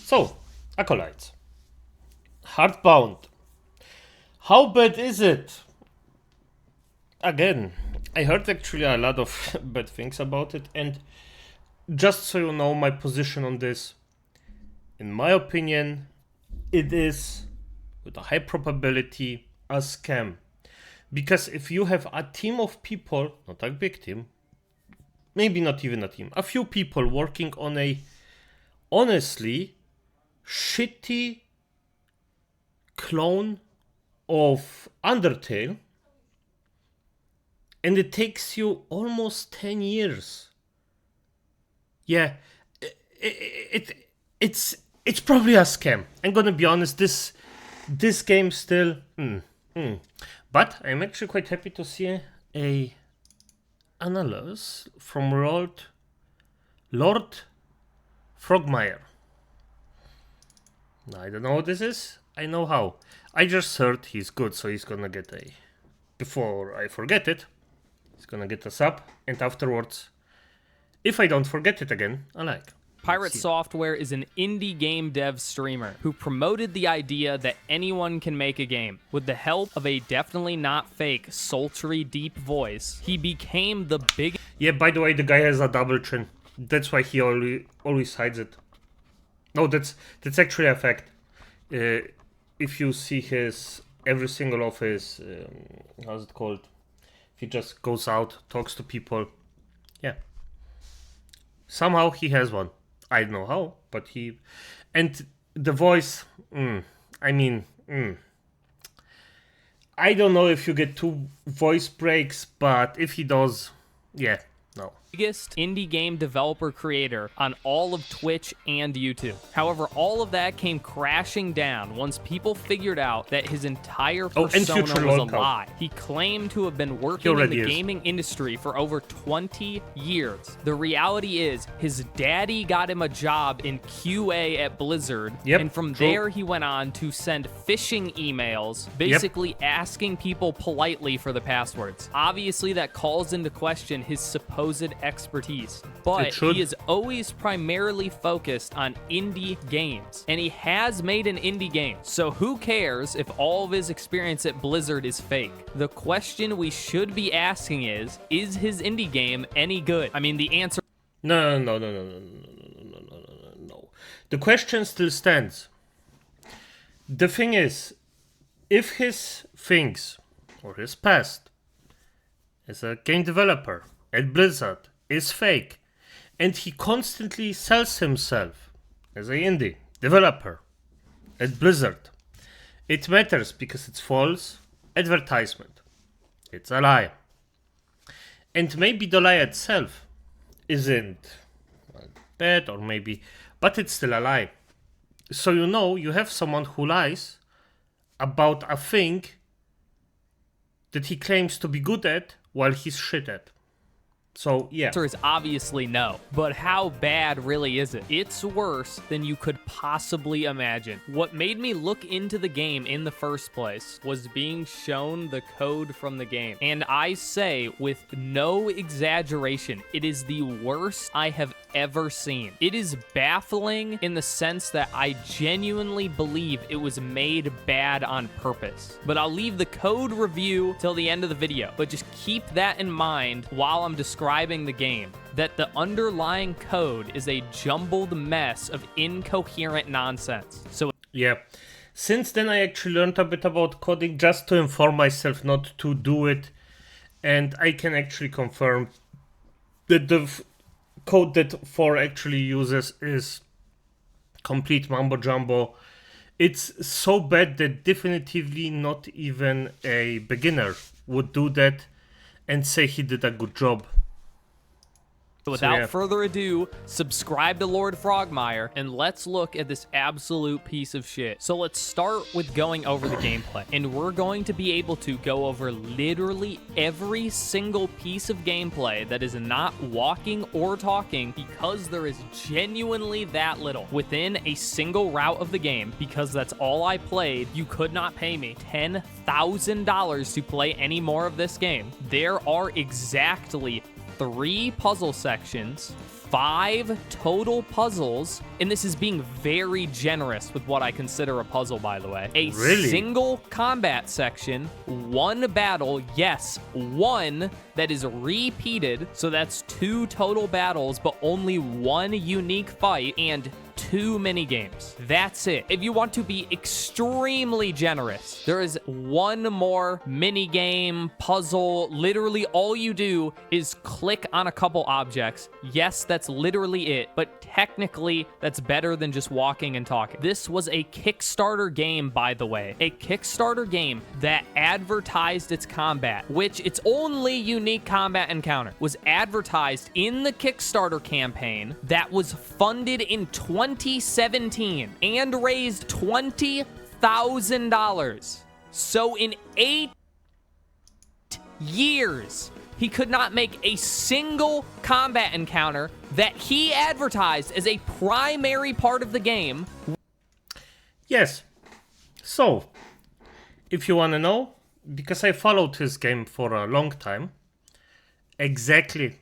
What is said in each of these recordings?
So, Acolytes. Hardbound. How bad is it? Again, I heard actually a lot of bad things about it, and just so you know my position on this, in my opinion, it is, with a high probability, a scam. Because if you have a team of people, not a big team, maybe not even a team, a few people working on a honestly shitty clone of Undertale, and it takes you almost 10 years. Yeah, it's probably a scam. I'm gonna be honest, this game still but I'm actually quite happy to see a analysis from Lord Frogmire. I don't know what this is. I know how. I just heard he's good, so he's gonna get a... Before I forget it, he's gonna get a sub, and afterwards, if I don't forget it again, I like. Pirate Software is an indie game dev streamer who promoted the idea that anyone can make a game. With the help of a definitely not fake, sultry, deep voice, he became the biggest... Yeah, by the way, the guy has a double chin. That's why he always hides it. No, that's actually a fact. If you see every single of his, how's it called? If he just goes out, talks to people, yeah. Somehow he has one. I don't know how, but he... And the voice, I don't know if you get 2 voice breaks, but if he does, yeah, no. Biggest indie game developer creator on all of Twitch and YouTube. However, all of that came crashing down once people figured out that his entire persona was a lie. He claimed to have been working in the gaming industry for over 20 years. The reality is, his daddy got him a job in QA at Blizzard, and from there he went on to send phishing emails, basically asking people politely for the passwords. Obviously, that calls into question his supposed expertise, but he is always primarily focused on indie games, and he has made an indie game, so who cares if all of his experience at Blizzard is fake? The question we should be asking is his indie game any good? I mean, the answer... No. The question still stands. The thing is, if his things, or his past, as a game developer at Blizzard is fake, and he constantly sells himself as an indie developer at Blizzard, it matters because it's false advertisement. It's a lie. And maybe the lie itself isn't bad, or maybe, but it's still a lie. So you have someone who lies about a thing that he claims to be good at while he's shit at. So, yeah. The answer is obviously no. But how bad really is it? It's worse than you could possibly imagine. What made me look into the game in the first place was being shown the code from the game. And I say, with no exaggeration, it is the worst I have ever seen. It is baffling in the sense that I genuinely believe it was made bad on purpose. But I'll leave the code review till the end of the video. But just keep that in mind while I'm describing the game, that the underlying code is a jumbled mess of incoherent nonsense. So yeah, since then I actually learned a bit about coding just to inform myself not to do it, and I can actually confirm that the code that 4 actually uses is complete mumbo jumbo. It's so bad that definitively not even a beginner would do that and say he did a good job. Without further ado, subscribe to Lord Frogmire, and let's look at this absolute piece of shit. So let's start with going over the gameplay. And we're going to be able to go over literally every single piece of gameplay that is not walking or talking, because there is genuinely that little. Within a single route of the game, because that's all I played, you could not pay me $10,000 to play any more of this game. There are exactly 3 puzzle sections, 5 total puzzles, and this is being very generous with what I consider a puzzle, by the way. A single combat section, 1 battle, yes, 1 that is repeated, so that's 2 total battles, but only 1 unique fight, and 2 mini games. That's it. If you want to be extremely generous, there is 1 more mini game, puzzle. Literally all you do is click on a couple objects. Yes, that's literally it, but technically that's better than just walking and talking. This was a Kickstarter game, by the way. A Kickstarter game that advertised its combat, which its only unique combat encounter was advertised in the Kickstarter campaign that was funded in 2017 and raised $20,000. So in 8 years, he could not make a single combat encounter that he advertised as a primary part of the game. Yes. So, if you want to know, because I followed his game for a long time, exactly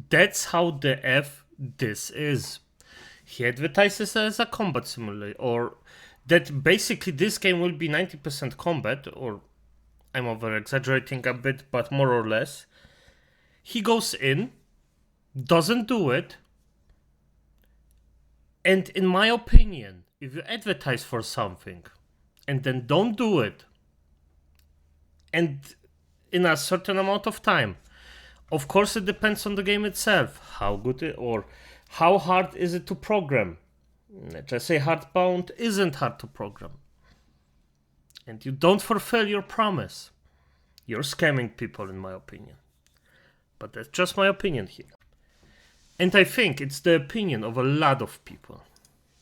that's how the F this is. He advertises as a combat simulator, or that basically this game will be 90% combat, or I'm over exaggerating a bit, but more or less. He goes in, doesn't do it, and in my opinion, if you advertise for something and then don't do it, and in a certain amount of time, of course it depends on the game itself, how good it, or how hard is it to program. Let's just say Hardbound isn't hard to program. And you don't fulfill your promise. You're scamming people, in my opinion. But that's just my opinion here. And I think it's the opinion of a lot of people.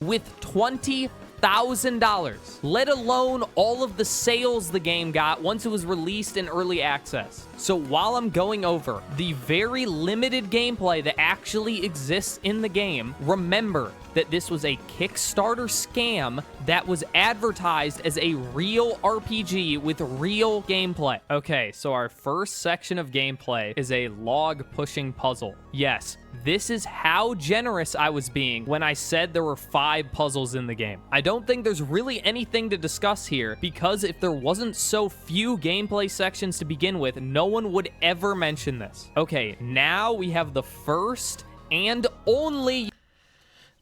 With $20,000, let alone all of the sales the game got once it was released in early access. So while I'm going over the very limited gameplay that actually exists in the game, remember that this was a Kickstarter scam that was advertised as a real RPG with real gameplay. Okay, so our first section of gameplay is a log pushing puzzle. Yes, this is how generous I was being when I said there were 5 puzzles in the game. I don't think there's really anything to discuss here, because if there wasn't so few gameplay sections to begin with, no one would ever mention this. Okay, now we have the first and only...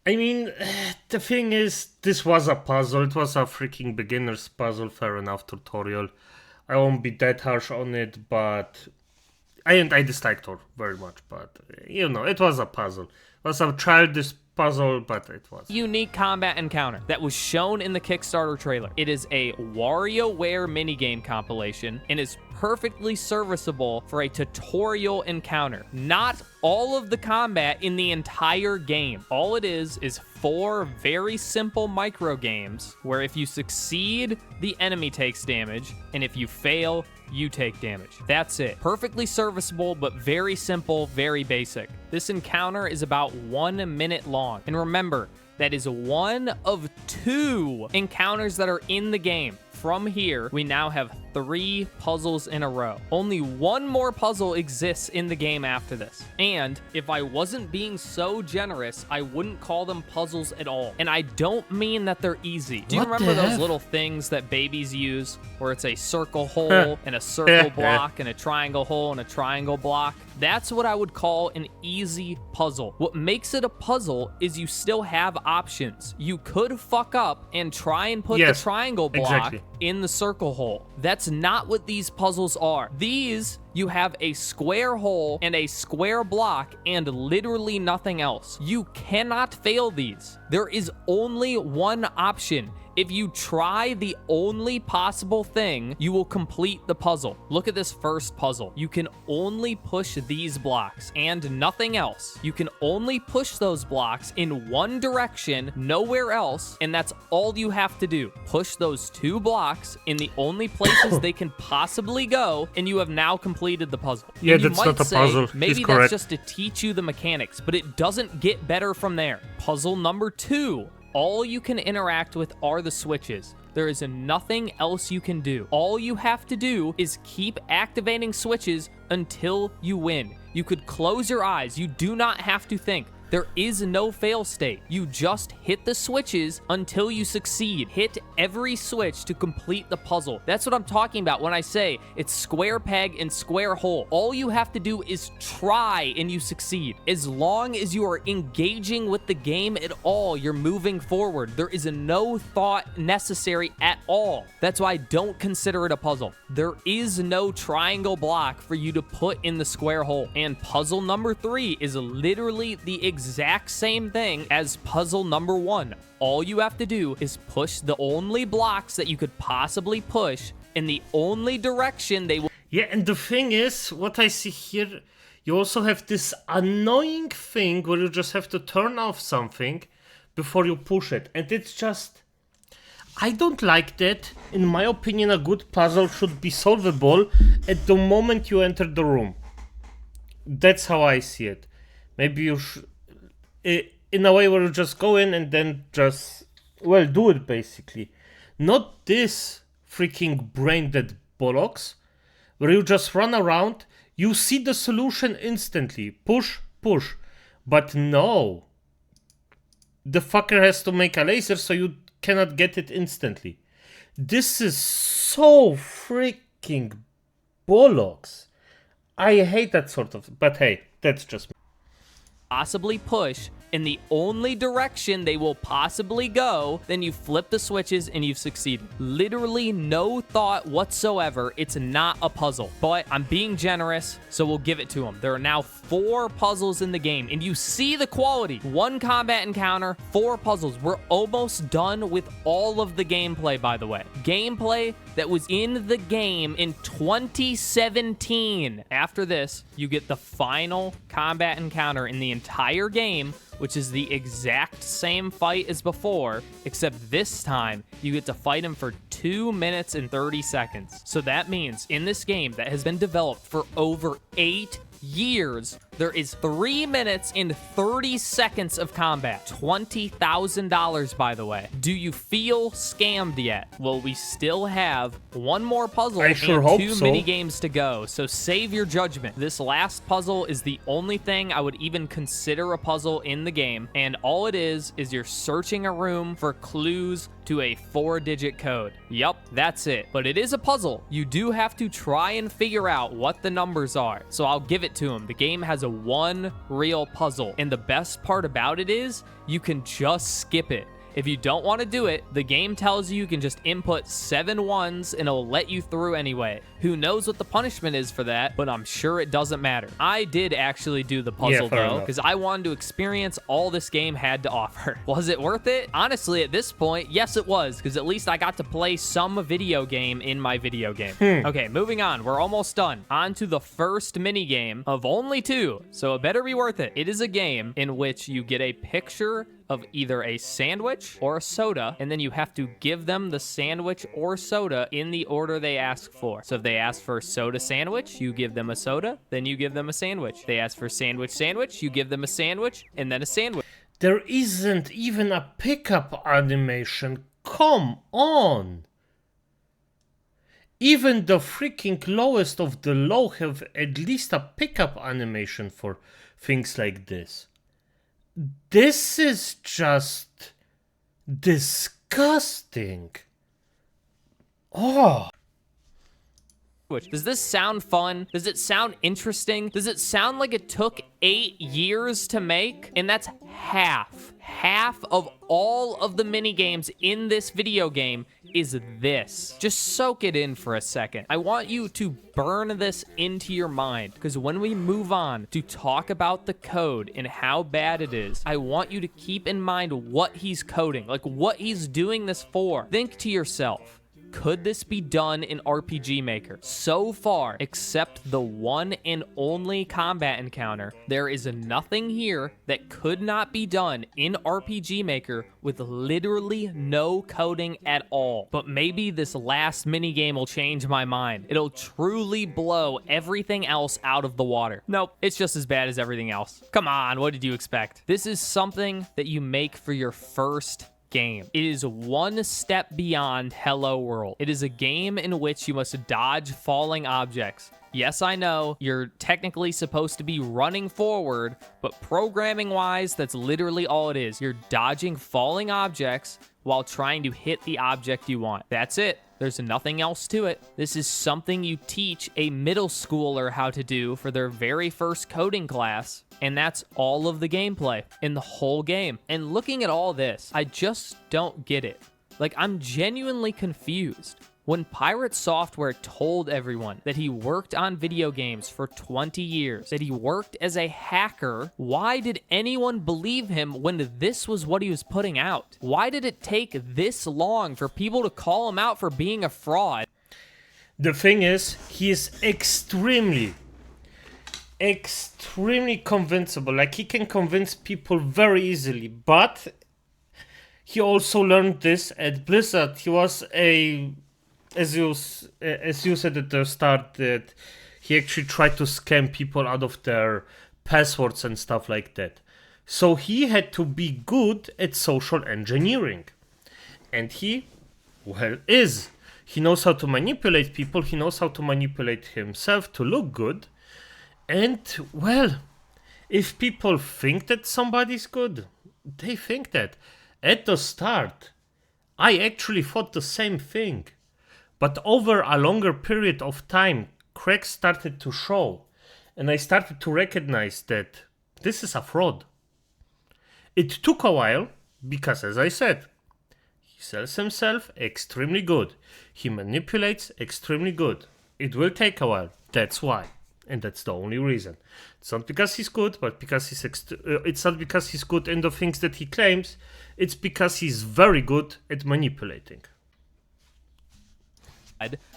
I mean, the thing is, this was a puzzle. It was a freaking beginner's puzzle, fair enough, tutorial. I won't be that harsh on it, but... I disliked her very much, but, you know, it was a puzzle. It was a childish puzzle, but it was. Unique combat encounter that was shown in the Kickstarter trailer. It is a WarioWare minigame compilation and is perfectly serviceable for a tutorial encounter. Not all of the combat in the entire game. All it is 4 very simple micro games where if you succeed, the enemy takes damage, and if you fail, you take damage. That's it. Perfectly serviceable, but very simple, very basic. This encounter is about 1 minute long. And remember, that is one of 2 encounters that are in the game. From here, we now have 3 puzzles in a row. Only 1 more puzzle exists in the game after this. And if I wasn't being so generous, I wouldn't call them puzzles at all. And I don't mean that they're easy. Do you remember those little things that babies use where it's a circle hole and a circle block and a triangle hole and a triangle block? That's what I would call an easy puzzle. What makes it a puzzle is you still have options. You could fuck up and try and put the triangle block in the circle hole. That's not what these puzzles are. These, you have a square hole and a square block and literally nothing else. You cannot fail these. There is only one option. If you try the only possible thing, you will complete the puzzle. Look at this first puzzle. You can only push these blocks and nothing else. You can only push those blocks in one direction, nowhere else, and that's all you have to do. Push those 2 blocks in the only places they can possibly go, and you have now completed the puzzle. Yeah, and you that's might not a say, puzzle. maybe that's just to teach you the mechanics, but it doesn't get better from there. Puzzle number 2. All you can interact with are the switches. There is nothing else you can do. All you have to do is keep activating switches until you win. You could close your eyes. You do not have to think. There is no fail state. You just hit the switches until you succeed. Hit every switch to complete the puzzle. That's what I'm talking about when I say it's square peg and square hole. All you have to do is try and you succeed. As long as you are engaging with the game at all, you're moving forward. There is no thought necessary at all. That's why I don't consider it a puzzle. There is no triangle block for you to put in the square hole. And puzzle number 3 is literally the exact same thing as puzzle number 1. All you have to do is push the only blocks that you could possibly push in the only direction they will. Yeah, and the thing is, what I see here, you also have this annoying thing where you just have to turn off something before you push it. And it's just, I don't like that. In my opinion, a good puzzle should be solvable at the moment you enter the room. That's how I see it. Maybe you should, in a way where you just go in and then just, well, do it basically. Not this freaking brain dead bollocks, where you just run around, you see the solution instantly. Push, push. But no. The fucker has to make a laser so you cannot get it instantly. This is so freaking bollocks. I hate that sort of, but hey, that's just me. Possibly push in the only direction they will possibly go, then you flip the switches and you've succeeded. Literally no thought whatsoever. It's not a puzzle, but I'm being generous, so we'll give it to them. There are now 4 puzzles in the game, and you see the quality. 1 combat encounter, 4 puzzles. We're almost done with all of the gameplay, by the way. Gameplay that was in the game in 2017. After this, you get the final combat encounter in the entire game, which is the exact same fight as before, except this time you get to fight him for 2 minutes and 30 seconds. So that means in this game that has been developed for over 8 years, there is 3 minutes and 30 seconds of combat. $20,000, by the way. Do you feel scammed yet? Well, we still have 1 more puzzle and 2 mini games to go, so save your judgment. This last puzzle is the only thing I would even consider a puzzle in the game, and all it is you're searching a room for clues to a 4-digit code. Yup, that's it. But it is a puzzle. You do have to try and figure out what the numbers are. So I'll give it to him. The game has a 1 real puzzle. And the best part about it is you can just skip it. If you don't want to do it, the game tells you can just input 7 ones and it'll let you through anyway. Who knows what the punishment is for that, but I'm sure it doesn't matter. I did actually do the puzzle though, because I wanted to experience all this game had to offer. Was it worth it? Honestly, at this point, yes it was, because at least I got to play some video game in my video game. Okay, moving on. We're almost done. On to the first mini game of only 2, so it better be worth it. It is a game in which you get a picture of either a sandwich or a soda, and then you have to give them the sandwich or soda in the order they ask for. So if they ask for soda sandwich, you give them a soda, then you give them a sandwich. They ask for sandwich, you give them a sandwich, and then a sandwich. There isn't even a pickup animation. Come on! Even the freaking lowest of the low have at least a pickup animation for things like this. This is just disgusting. Oh. Does this sound fun? Does it sound interesting? Does it sound like it took 8 years to make? And that's half of all of the mini games in this video game is this. Just soak it in for a second. I want you to burn this into your mind, because when we move on to talk about the code and how bad it is, I want you to keep in mind what he's coding, like what he's doing this for. Think to yourself, could this be done in RPG Maker? So far, except the one and only combat encounter, there is nothing here that could not be done in RPG Maker with literally no coding at all. But maybe this last minigame will change my mind. It'll truly blow everything else out of the water. Nope, it's just as bad as everything else. Come on, what did you expect? This is something that you make for your first game. It is one step beyond Hello World. It is a game in which you must dodge falling objects. Yes, I know, you're technically supposed to be running forward, but programming-wise, that's literally all it is. You're dodging falling objects while trying to hit the object you want. That's it. There's nothing else to it. This is something you teach a middle schooler how to do for their very first coding class, and that's all of the gameplay in the whole game. And looking at all this, I just don't get it. Like, I'm genuinely confused. When Pirate Software told everyone that he worked on video games for 20 years, that he worked as a hacker, why did anyone believe him when this was what he was putting out? Why did it take this long for people to call him out for being a fraud? The thing is, he is extremely convincible. Like, he can convince people very easily, but he also learned this at Blizzard. He was as you said at the start, that he actually tried to scam people out of their passwords and stuff like that. So he had to be good at social engineering. And he, well, is. He knows how to manipulate people. He knows how to manipulate himself to look good. And, well, if people think that somebody's good, they think that. At the start, I actually thought the same thing. But over a longer period of time, cracks started to show, and I started to recognize that this is a fraud. It took a while, because as I said, he sells himself extremely good. He manipulates extremely good. It will take a while, that's why. And that's the only reason. It's not because he's good, but because it's not because he's good in the things that he claims. It's because he's very good at manipulating.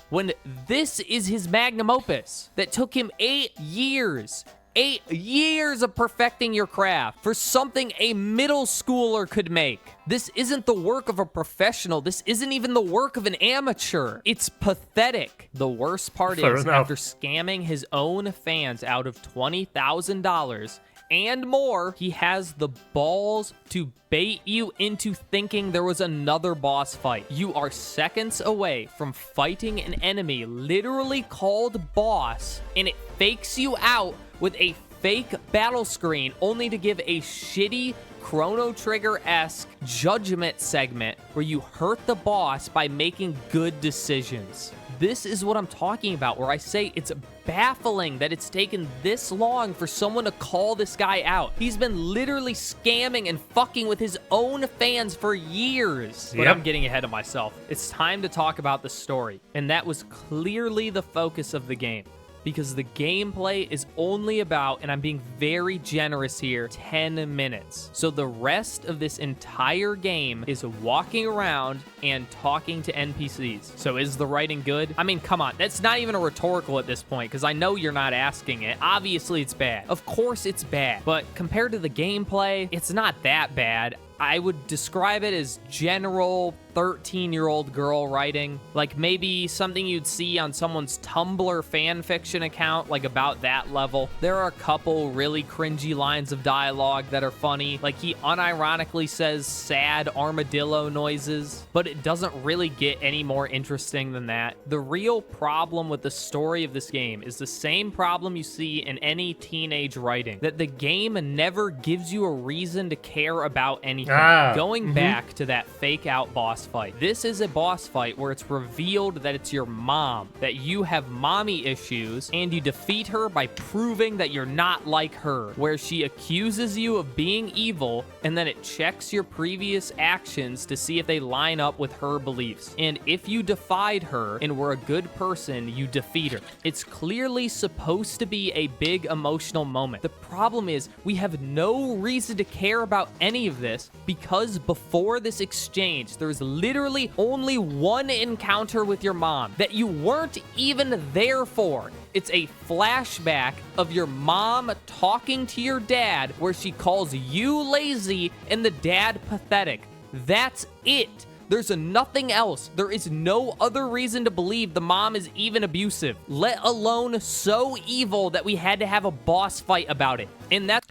When this is his magnum opus that took him 8 years. 8 years of perfecting your craft for something a middle schooler could make. This isn't the work of a professional. This isn't even the work of an amateur. It's pathetic. The worst part is, after scamming his own fans out of $20,000 and more, he has the balls to bait you into thinking there was another boss fight. You are seconds away from fighting an enemy literally called boss, and it fakes you out with a fake battle screen only to give a shitty Chrono Trigger-esque judgment segment where you hurt the boss by making good decisions. This is what I'm talking about, where I say it's baffling that it's taken this long for someone to call this guy out. He's been literally scamming and fucking with his own fans for years. But I'm getting ahead of myself. It's time to talk about the story. And that was clearly the focus of the game, because the gameplay is only about, and I'm being very generous here, 10 minutes. So the rest of this entire game is walking around and talking to NPCs. So is the writing good? I mean, come on, that's not even a rhetorical at this point, because I know you're not asking it. Obviously it's bad. Of course it's bad. But compared to the gameplay, it's not that bad. I would describe it as general 13-year-old girl writing, like maybe something you'd see on someone's Tumblr fanfiction account, like about that level. There are a couple really cringy lines of dialogue that are funny, like he unironically says sad armadillo noises, but it doesn't really get any more interesting than that. The real problem with the story of this game is the same problem you see in any teenage writing, that the game never gives you a reason to care about anything. Going back to that fake out boss fight. This is a boss fight where it's revealed that it's your mom, that you have mommy issues, and you defeat her by proving that you're not like her, where she accuses you of being evil, and then it checks your previous actions to see if they line up with her beliefs. And if you defied her and were a good person, you defeat her. It's clearly supposed to be a big emotional moment. The problem is, we have no reason to care about any of this, because before this exchange, there's literally only one encounter with your mom that you weren't even there for. It's a flashback of your mom talking to your dad where she calls you lazy and the dad pathetic. That's it. There's nothing else. There is no other reason to believe the mom is even abusive, let alone so evil that we had to have a boss fight about it. And that's...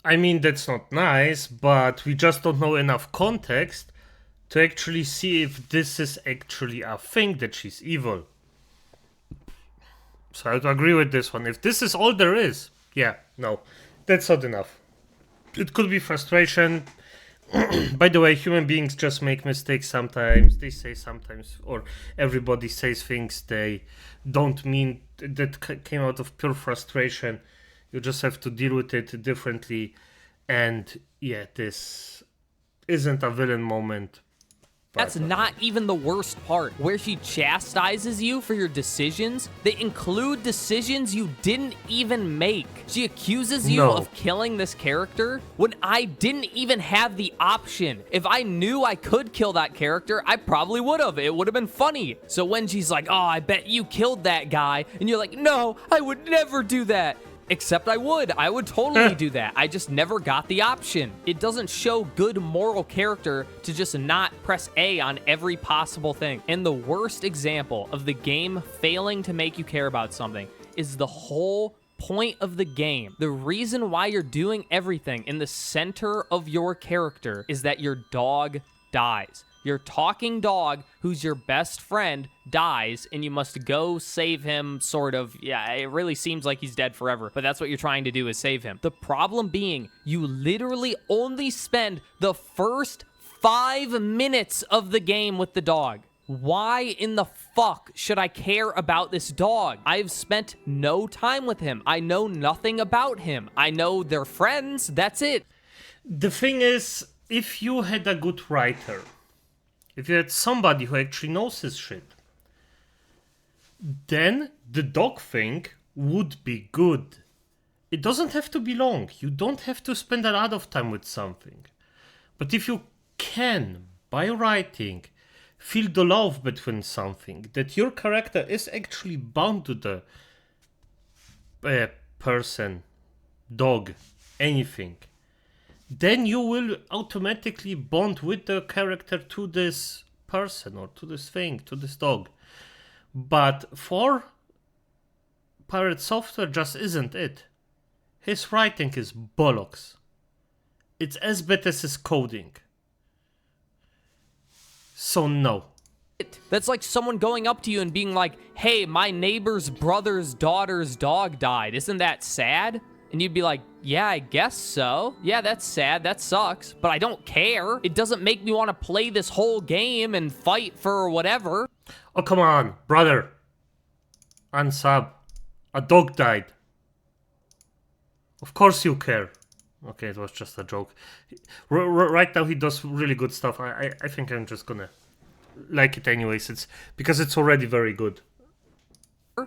I mean, that's not nice, but we just don't know enough context to actually see if this is actually a thing that she's evil. So I would agree with this one. If this is all there is, yeah, no, that's not enough. It could be frustration. By the way, human beings just make mistakes sometimes. They say sometimes, or everybody says things they don't mean, that came out of pure frustration. You just have to deal with it differently. And yeah, this isn't a villain moment. That's not even the worst part. Where she chastises you for your decisions, they include decisions you didn't even make. She accuses you of killing this character when I didn't even have the option. If I knew I could kill that character, I probably would have. It would have been funny. So when she's like, oh, I bet you killed that guy, and you're like, no, I would never do that. Except I would totally do that. I just never got the option. It doesn't show good moral character to just not press A on every possible thing. And the worst example of the game failing to make you care about something is the whole point of the game. The reason why you're doing everything in the center of your character is that your dog dies. Your talking dog, who's your best friend, dies, and you must go save him, sort of. Yeah, it really seems like he's dead forever, but that's what you're trying to do, is save him. The problem being, you literally only spend the first 5 minutes of the game with the dog. Why in the fuck should I care about this dog? I've spent no time with him. I know nothing about him. I know they're friends, that's it. The thing is, if you had a good writer, if you had somebody who actually knows his shit, then the dog thing would be good. It doesn't have to be long. You don't have to spend a lot of time with something. But if you can, by writing, feel the love between something, that your character is actually bound to the person, dog, anything, then you will automatically bond with the character to this person or to this thing, to this dog. But for Pirate Software just isn't it. His writing is bollocks. It's as bad as his coding. So no. That's like someone going up to you and being like, hey, my neighbor's brother's daughter's dog died. Isn't that sad? And you'd be like, yeah, I guess so. Yeah, that's sad. That sucks. But I don't care. It doesn't make me want to play this whole game and fight for whatever. Oh, come on, brother. Unsub. A dog died. Of course you care. Okay, it was just a joke. Right now he does really good stuff. I think I'm just gonna like it anyways. It's because it's already very good.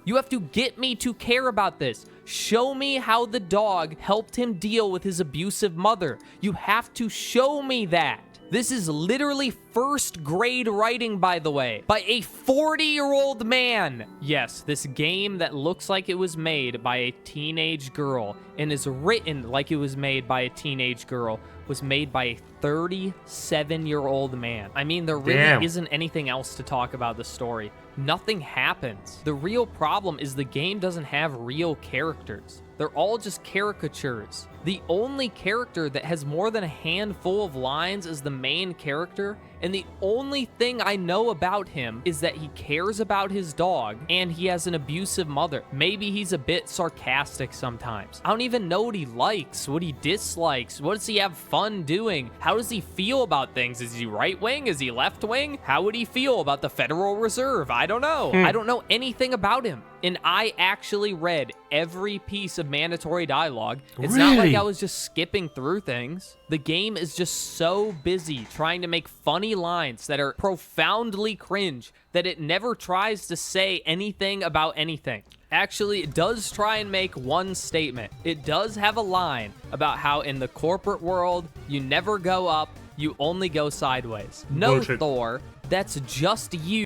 You have to get me to care about this. Show me how the dog helped him deal with his abusive mother. You have to show me that. This is literally first grade writing, by the way, by a 40-year-old man. Yes, this game that looks like it was made by a teenage girl and is written like it was made by a teenage girl was made by a 37-year-old man. I mean, there really isn't anything else to talk about the story. Nothing happens. The real problem is the game doesn't have real characters. They're all just caricatures. The only character that has more than a handful of lines is the main character, and the only thing I know about him is that he cares about his dog and he has an abusive mother. Maybe he's a bit sarcastic sometimes. I don't even know what he likes, what he dislikes, what does he have fun doing? How does he feel about things? Is he right wing? Is he left wing? How would he feel about the Federal Reserve? I don't know. I don't know anything about him. And I actually read every piece of mandatory dialogue. It's not like I was just skipping through things. The game is just so busy trying to make funny lines that are profoundly cringe that it never tries to say anything about anything. Actually, it does try and make one statement. It does have a line about how in the corporate world, you never go up, you only go sideways. No, bullshit. Thor, that's just you.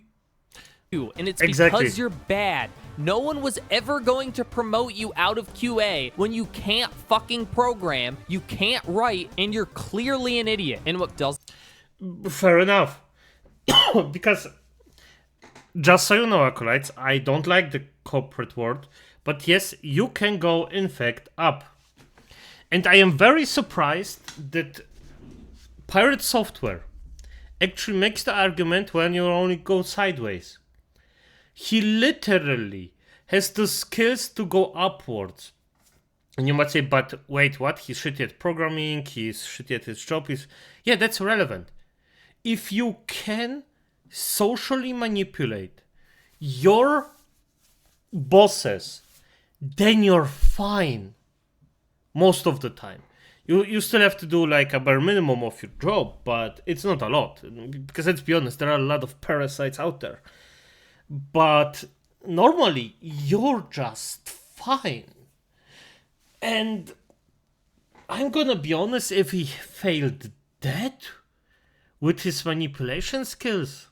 And it's because you're bad. No one was ever going to promote you out of QA when you can't fucking program, you can't write, and you're clearly an idiot. And what does... Fair enough. Because, just so you know, Acolytes, I don't like the corporate world, but yes, you can go, in fact, up. And I am very surprised that Pirate Software actually makes the argument when you only go sideways. He literally has the skills to go upwards. And you might say, but wait, what? He's shitty at programming, he's shitty at his job. Yeah, that's relevant. If you can socially manipulate your bosses, then you're fine. Most of the time. You still have to do like a bare minimum of your job, but it's not a lot. Because let's be honest, there are a lot of parasites out there. But normally, you're just fine. And I'm gonna be honest, if he failed that with his manipulation skills,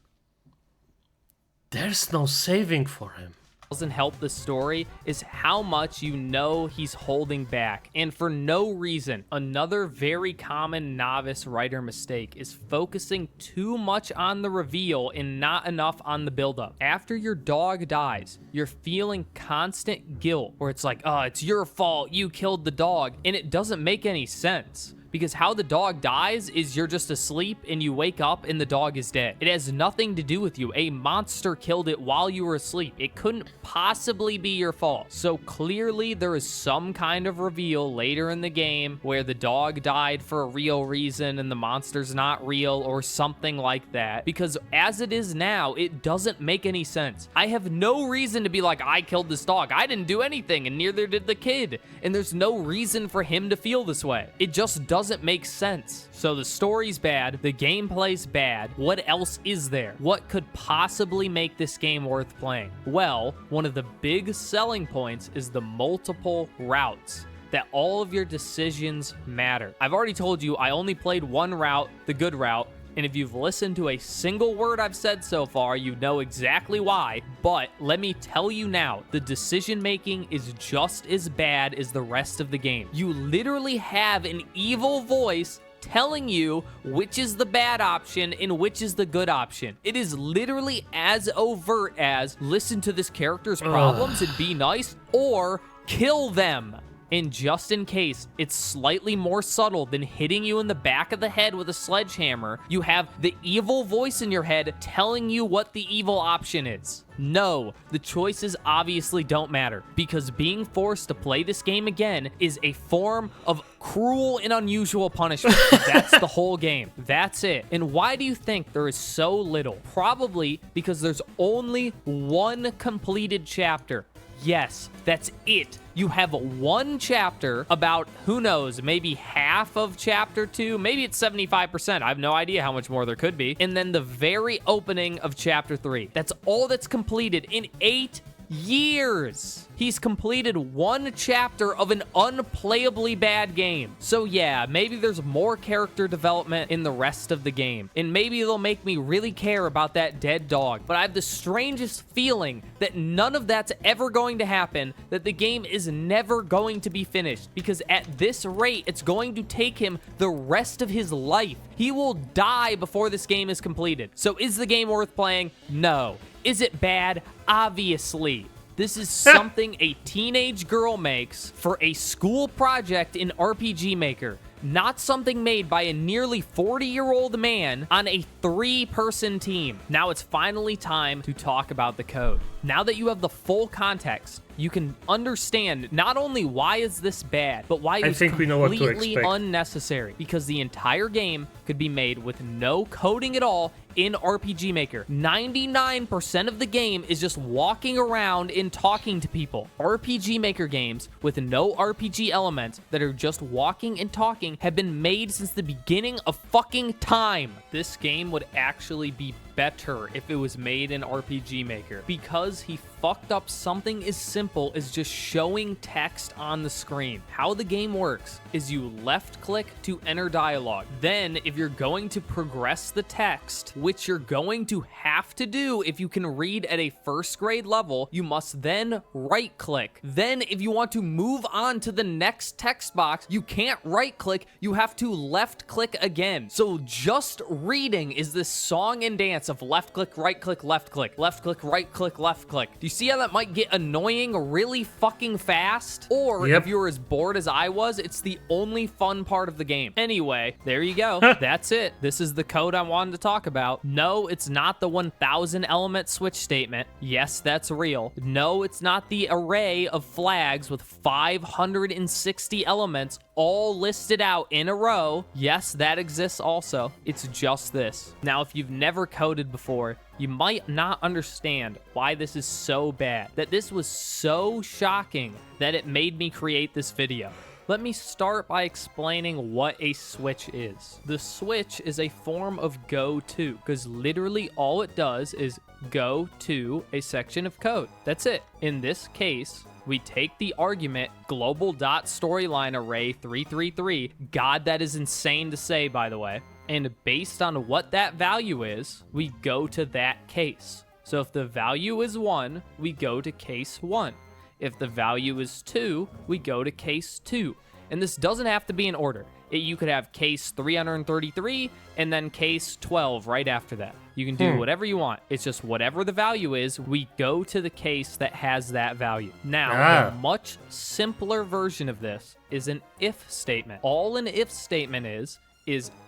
there's no saving for him. Doesn't help the story is how much you know he's holding back, and for no reason. Another very common novice writer mistake is focusing too much on the reveal and not enough on the buildup. After your dog dies, you're feeling constant guilt, where it's like, oh, it's your fault, you killed the dog, and it doesn't make any sense. Because how the dog dies is you're just asleep and you wake up and the dog is dead. It has nothing to do with you. A monster killed it while you were asleep. It couldn't possibly be your fault. So clearly there is some kind of reveal later in the game where the dog died for a real reason and the monster's not real or something like that. Because as it is now, it doesn't make any sense. I have no reason to be like, I killed this dog. I didn't do anything and neither did the kid. And there's no reason for him to feel this way. It just doesn't make sense. So the story's bad, the gameplay's bad. What else is there? What could possibly make this game worth playing? Well, one of the big selling points is the multiple routes, that all of your decisions matter. I've already told you I only played one route, the good route, and if you've listened to a single word I've said so far, you know exactly why. But let me tell you now, the decision making is just as bad as the rest of the game. You literally have an evil voice telling you which is the bad option and which is the good option. It is literally as overt as listen to this character's problems and be nice, or kill them. And just in case it's slightly more subtle than hitting you in the back of the head with a sledgehammer, you have the evil voice in your head telling you what the evil option is. No, the choices obviously don't matter, because being forced to play this game again is a form of cruel and unusual punishment. That's the whole game. That's it. And why do you think there is so little? Probably because there's only one completed chapter. Yes, that's it. You have one chapter about, who knows, maybe half of chapter 2, maybe it's 75%. I have no idea how much more there could be. And then the very opening of chapter 3. That's all that's completed in 8 years. He's completed one chapter of an unplayably bad game. So yeah, maybe there's more character development in the rest of the game, and maybe they'll make me really care about that dead dog, but I have the strangest feeling that none of that's ever going to happen, that the game is never going to be finished, because at this rate, it's going to take him the rest of his life. He will die before this game is completed. So is the game worth playing? No. Is it bad? Obviously. This is something a teenage girl makes for a school project in RPG Maker, not something made by a nearly 40-year-old man on a 3-person team. Now it's finally time to talk about the code. Now that you have the full context, you can understand not only why is this bad, but why it's completely unnecessary, because the entire game could be made with no coding at all in RPG Maker. 99% of the game is just walking around and talking to people. RPG Maker games with no RPG elements that are just walking and talking have been made since the beginning of fucking time. This game would actually be better if it was made in RPG Maker, because he fucked up something as simple as just showing text on the screen. How the game works is you left click to enter dialogue. Then if you're going to progress the text, which you're going to have to do if you can read at a first grade level, you must then right click. Then if you want to move on to the next text box, you can't right click, you have to left click again. So just reading is this song and dance of left click, right click, left click, left click, right click, left click. Do you see how that might get annoying going really fucking fast, or Yep. if you're as bored as I was, it's the only fun part of the game. Anyway, there you go. That's it. This is the code I wanted to talk about. No, it's not the 1,000 element switch statement. Yes, that's real. No, it's not the array of flags with 560 elements all listed out in a row. Yes, that exists also. It's just this. Now, if you've never coded before, you might not understand why this is so bad, that this was so shocking that it made me create this video. Let me start by explaining what a switch is. The switch is a form of go to, because literally all it does is go to a section of code. That's it. In this case, we take the argument global.storylineArray333. God, that is insane to say, by the way. And based on what that value is, we go to that case. So if the value is 1, we go to case 1. If the value is 2, we go to case 2. And this doesn't have to be in order. You could have case 333 and then case 12 right after that. You can do whatever you want. It's just whatever the value is, we go to the case that has that value. Now, a much simpler version of this is an if statement. All an if statement is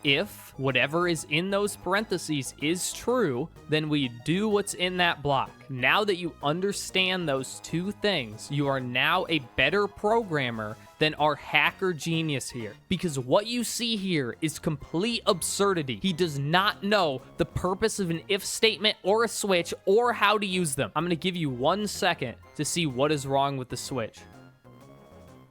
if whatever is in those parentheses is true, then we do what's in that block. Now that you understand those two things, you are now a better programmer than our hacker genius here. Because what you see here is complete absurdity. He does not know the purpose of an if statement or a switch or how to use them. I'm gonna give you 1 second to see what is wrong with the switch.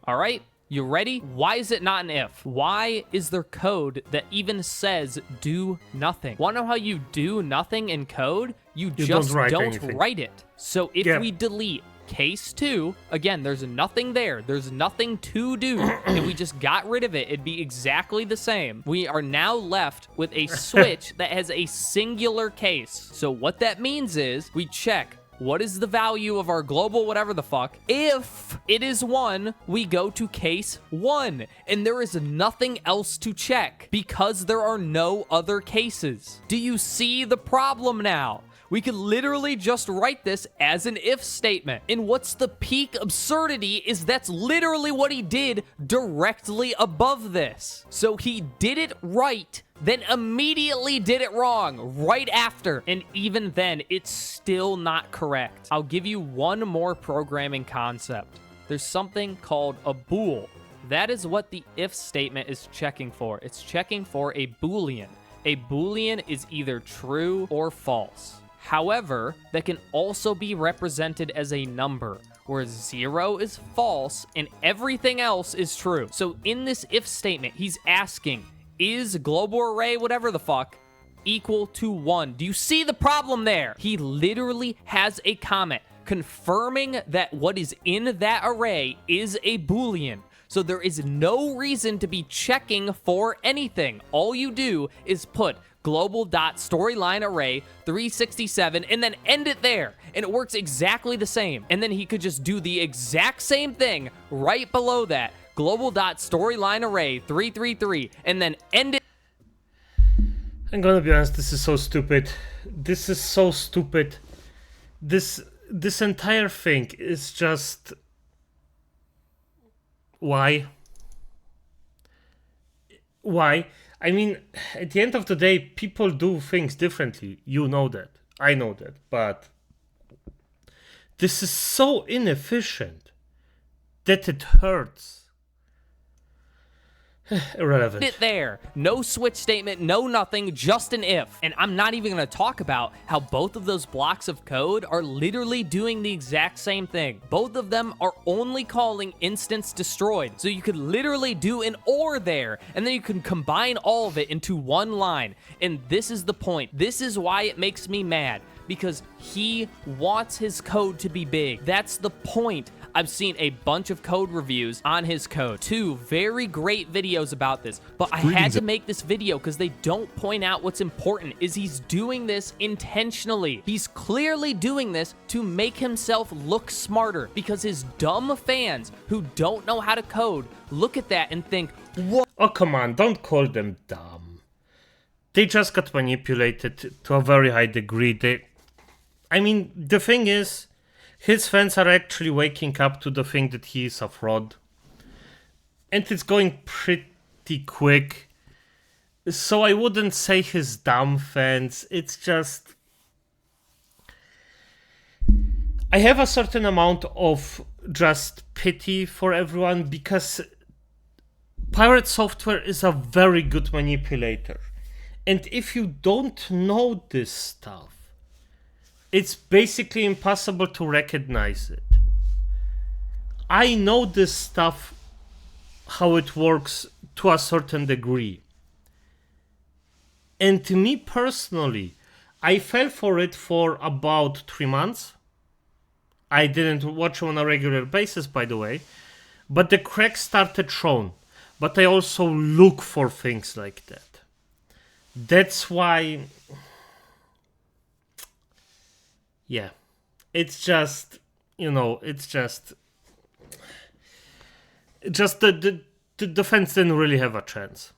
All right? You ready? Why is it not an if? Why is there code that even says do nothing? Wanna know how you do nothing in code? You just don't write it. So if we delete case 2, again, there's nothing there. There's nothing to do. If we just got rid of it, it'd be exactly the same. We are now left with a switch that has a singular case. So what that means is we check, what is the value of our global whatever the fuck? If it is 1, we go to case 1. And there is nothing else to check because there are no other cases. Do you see the problem now? We could literally just write this as an if statement. And what's the peak absurdity is that's literally what he did directly above this. So he did it right, then immediately did it wrong right after. And even then, it's still not correct. I'll give you one more programming concept. There's something called a bool. That is what the if statement is checking for. It's checking for a Boolean. A Boolean is either true or false. However, that can also be represented as a number, where 0 is false and everything else is true. So in this if statement, he's asking, is global array whatever the fuck equal to 1? Do you see the problem there? He literally has a comment confirming that what is in that array is a Boolean. So there is no reason to be checking for anything. All you do is put global.storylineArray367 and then end it there. And it works exactly the same. And then he could just do the exact same thing right below that. Global.storylineArray333 and then end it. I'm gonna be honest, this is so stupid. This is so stupid. This entire thing is just... Why? Why? I mean, at the end of the day, people do things differently. You know that. I know that. But this is so inefficient that it hurts. Irrelevant. It there. No switch statement, no nothing, just an if. And I'm not even going to talk about how both of those blocks of code are literally doing the exact same thing. Both of them are only calling instance destroyed. So you could literally do an or there, and then you can combine all of it into one line. And this is the point. This is why it makes me mad. Because he wants his code to be big. That's the point. I've seen a bunch of code reviews on his code. 2 very great videos about this. But I had to make this video because they don't point out what's important is he's doing this intentionally. He's clearly doing this to make himself look smarter because his dumb fans who don't know how to code look at that and think, what? Oh, come on, don't call them dumb. They just got manipulated to a very high degree. I mean, the thing is, his fans are actually waking up to the thing that he is a fraud. And it's going pretty quick. So I wouldn't say his dumb fans. It's just... I have a certain amount of just pity for everyone because Pirate Software is a very good manipulator. And if you don't know this stuff, it's basically impossible to recognize it. I know this stuff, how it works to a certain degree. And to me personally, I fell for it for about 3 months. I didn't watch on a regular basis, by the way. But the cracks started shown. But I also look for things like that. That's why... Yeah. It's just... it's just... Just the defense didn't really have a chance.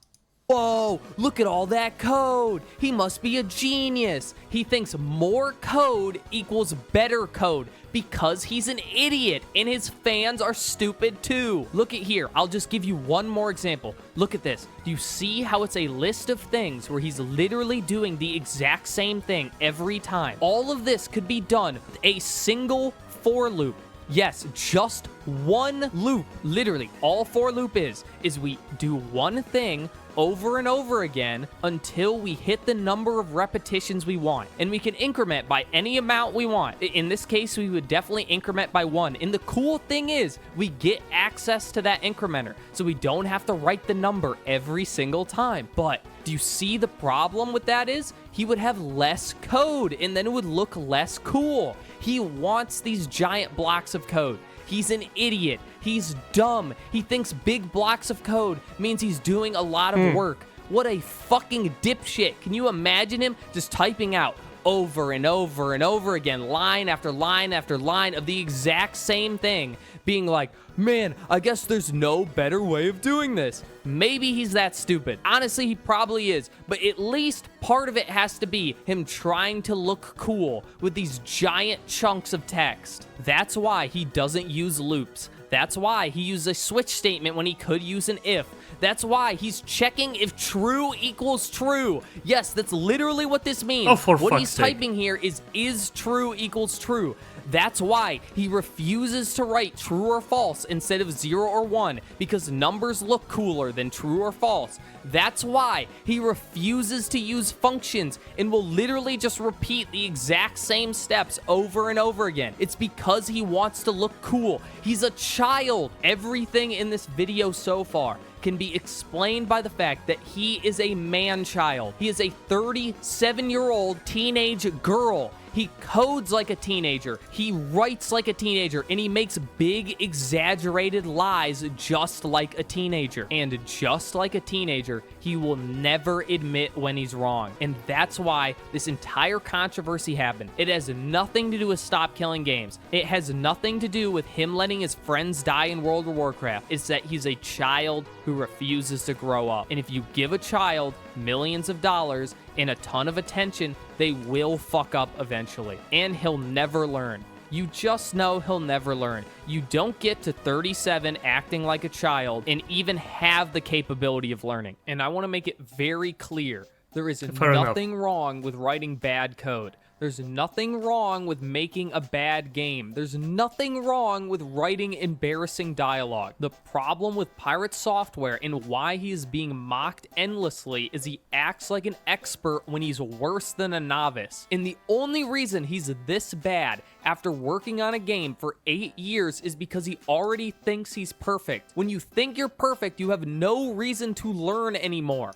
Whoa, look at all that code. He must be a genius. He thinks more code equals better code because he's an idiot and his fans are stupid too. Look at here. I'll just give you one more example. Look at this. Do you see how it's a list of things where he's literally doing the exact same thing every time? All of this could be done with a single for loop. Yes, just one loop. Literally, all for loop is we do one thing over and over again until we hit the number of repetitions we want. And we can increment by any amount we want. In this case, we would definitely increment by 1. And the cool thing is, we get access to that incrementer, so we don't have to write the number every single time. But do you see the problem with that is? He would have less code, and then it would look less cool. He wants these giant blocks of code. He's an idiot. He's dumb. He thinks big blocks of code means he's doing a lot of work. What a fucking dipshit. Can you imagine him just typing out over and over and over again, line after line after line of the exact same thing, being like, man, I guess there's no better way of doing this. Maybe he's that stupid. Honestly, he probably is, but at least part of it has to be him trying to look cool with these giant chunks of text. That's why he doesn't use loops. That's why he used a switch statement when he could use an if. That's why he's checking if true equals true. Yes, that's literally what this means. Oh, for what fuck's he's sake. typing here is true equals true. That's why he refuses to write true or false instead of 0 or 1, because numbers look cooler than true or false. That's why he refuses to use functions and will literally just repeat the exact same steps over and over again. It's because he wants to look cool. He's a child. Everything in this video so far can be explained by the fact that he is a man-child. He is a 37-year-old teenage girl. He codes like a teenager, he writes like a teenager, and he makes big, exaggerated lies just like a teenager. And just like a teenager, he will never admit when he's wrong. And that's why this entire controversy happened. It has nothing to do with Stop Killing Games. It has nothing to do with him letting his friends die in World of Warcraft. It's that he's a child who refuses to grow up. And if you give a child millions of dollars and a ton of attention, they will fuck up eventually. And he'll never learn. You just know he'll never learn. You don't get to 37 acting like a child and even have the capability of learning. And I want to make it very clear, there is nothing wrong with writing bad code. There's nothing wrong with making a bad game. There's nothing wrong with writing embarrassing dialogue. The problem with Pirate Software and why he is being mocked endlessly is he acts like an expert when he's worse than a novice. And the only reason he's this bad after working on a game for 8 years is because he already thinks he's perfect. When you think you're perfect, you have no reason to learn anymore.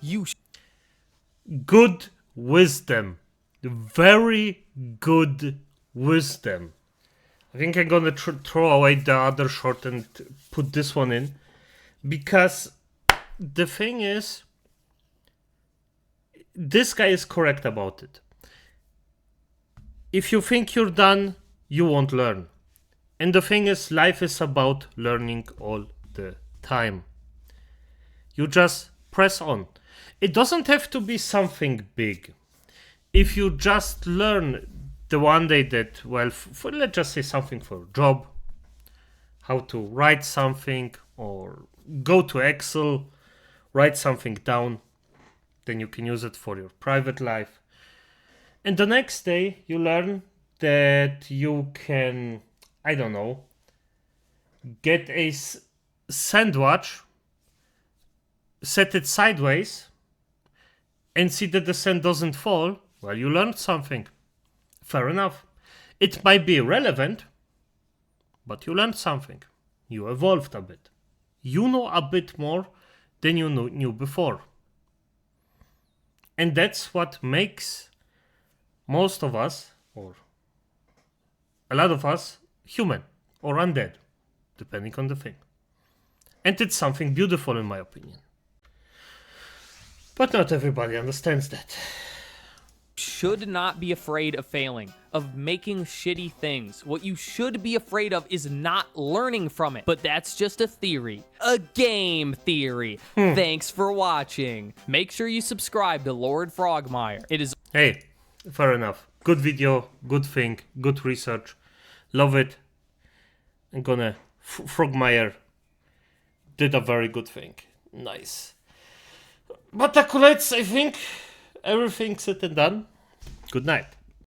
Good wisdom. Very good wisdom. I think I'm gonna throw away the other short and put this one in, because the thing is, this guy is correct about it. If you think you're done, you won't learn. And the thing is, life is about learning all the time. You just press on. It doesn't have to be something big. If you just learn the one day that, well, for let's just say something for a job, how to write something, or go to Excel, write something down, then you can use it for your private life. And the next day you learn that you can, I don't know, get a sandwich, set it sideways, and see that the sand doesn't fall. Well, you learned something. Fair enough. It might be irrelevant, but you learned something. You evolved a bit. You know a bit more than you knew before. And that's what makes most of us, or a lot of us, human or undead, depending on the thing. And it's something beautiful in my opinion. But not everybody understands that. Should not be afraid of failing, of making shitty things. What you should be afraid of is not learning from it. But that's just a theory. A game theory. Thanks for watching. Make sure you subscribe to Lord Frogmire. It is... Hey, fair enough. Good video, good thing, good research. Love it. I'm gonna... Frogmire did a very good thing. Nice. But accolades, I think... Everything said and done. Good night.